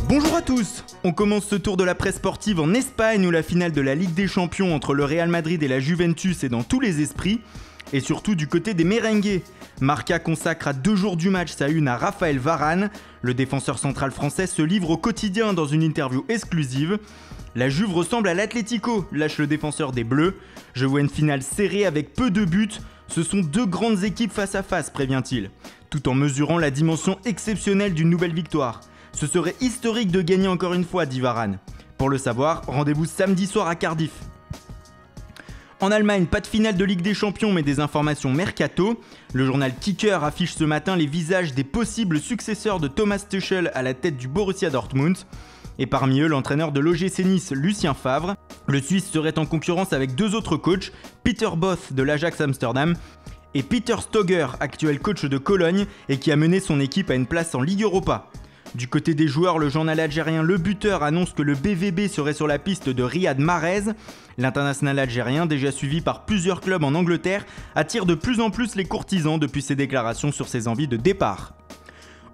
Bonjour à tous. On commence ce tour de la presse sportive en Espagne où la finale de la Ligue des Champions entre le Real Madrid et la Juventus est dans tous les esprits. Et surtout du côté des merengues. Marca consacre à 2 jours du match sa une à Raphaël Varane. Le défenseur central français se livre au quotidien dans une interview exclusive. La Juve ressemble à l'Atlético, lâche le défenseur des Bleus. Je vois une finale serrée avec peu de buts. Ce sont 2 grandes équipes face à face, prévient-il. Tout en mesurant la dimension exceptionnelle d'une nouvelle victoire. Ce serait historique de gagner encore une fois, dit Varane. Pour le savoir, rendez-vous samedi soir à Cardiff. En Allemagne, pas de finale de Ligue des Champions mais des informations mercato. Le journal Kicker affiche ce matin les visages des possibles successeurs de Thomas Tuchel à la tête du Borussia Dortmund. Et parmi eux, l'entraîneur de l'OGC Nice, Lucien Favre. Le Suisse serait en concurrence avec 2 autres coachs, Peter Bosz de l'Ajax Amsterdam et Peter Stoger, actuel coach de Cologne et qui a mené son équipe à une place en Ligue Europa. Du côté des joueurs, le journal algérien Le Buteur annonce que le BVB serait sur la piste de Riyad Mahrez. L'international algérien, déjà suivi par plusieurs clubs en Angleterre, attire de plus en plus les courtisans depuis ses déclarations sur ses envies de départ.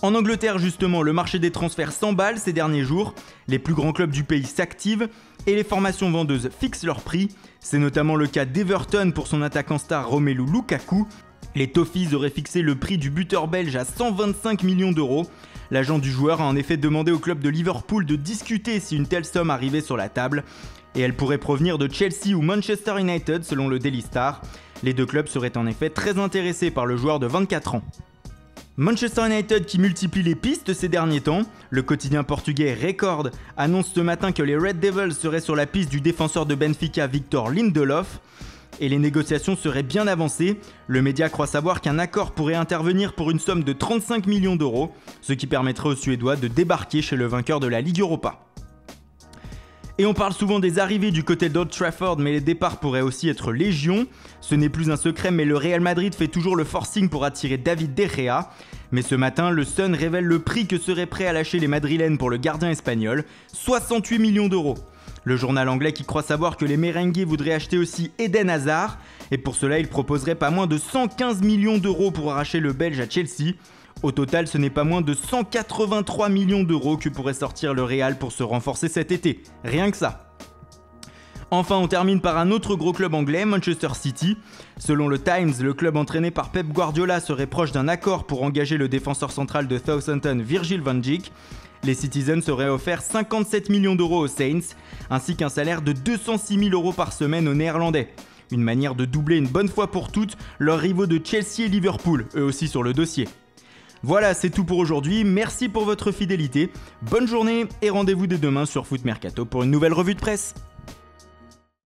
En Angleterre justement, le marché des transferts s'emballe ces derniers jours. Les plus grands clubs du pays s'activent et les formations vendeuses fixent leurs prix. C'est notamment le cas d'Everton pour son attaquant star Romelu Lukaku. Les Toffees auraient fixé le prix du buteur belge à 125 millions d'euros. L'agent du joueur a en effet demandé au club de Liverpool de discuter si une telle somme arrivait sur la table. Et elle pourrait provenir de Chelsea ou Manchester United selon le Daily Star. Les 2 clubs seraient en effet très intéressés par le joueur de 24 ans. Manchester United qui multiplie les pistes ces derniers temps. Le quotidien portugais Record annonce ce matin que les Red Devils seraient sur la piste du défenseur de Benfica Victor Lindelof. Et les négociations seraient bien avancées. Le média croit savoir qu'un accord pourrait intervenir pour une somme de 35 millions d'euros, ce qui permettrait aux Suédois de débarquer chez le vainqueur de la Ligue Europa. Et on parle souvent des arrivées du côté d'Old Trafford, mais les départs pourraient aussi être légion. Ce n'est plus un secret, mais le Real Madrid fait toujours le forcing pour attirer David De Gea. Mais ce matin, le Sun révèle le prix que seraient prêts à lâcher les Madrilènes pour le gardien espagnol, 68 millions d'euros. Le journal anglais qui croit savoir que les merengues voudraient acheter aussi Eden Hazard, et pour cela il proposerait pas moins de 115 millions d'euros pour arracher le Belge à Chelsea. Au total, ce n'est pas moins de 183 millions d'euros que pourrait sortir le Real pour se renforcer cet été. Rien que ça. Enfin, on termine par un autre gros club anglais, Manchester City. Selon le Times, le club entraîné par Pep Guardiola serait proche d'un accord pour engager le défenseur central de Southampton, Virgil van Dijk. Les Citizens auraient offert 57 millions d'euros aux Saints, ainsi qu'un salaire de 206 000 euros par semaine aux Néerlandais. Une manière de doubler une bonne fois pour toutes leurs rivaux de Chelsea et Liverpool, eux aussi sur le dossier. Voilà, c'est tout pour aujourd'hui, merci pour votre fidélité, bonne journée et rendez-vous dès demain sur Foot Mercato pour une nouvelle revue de presse.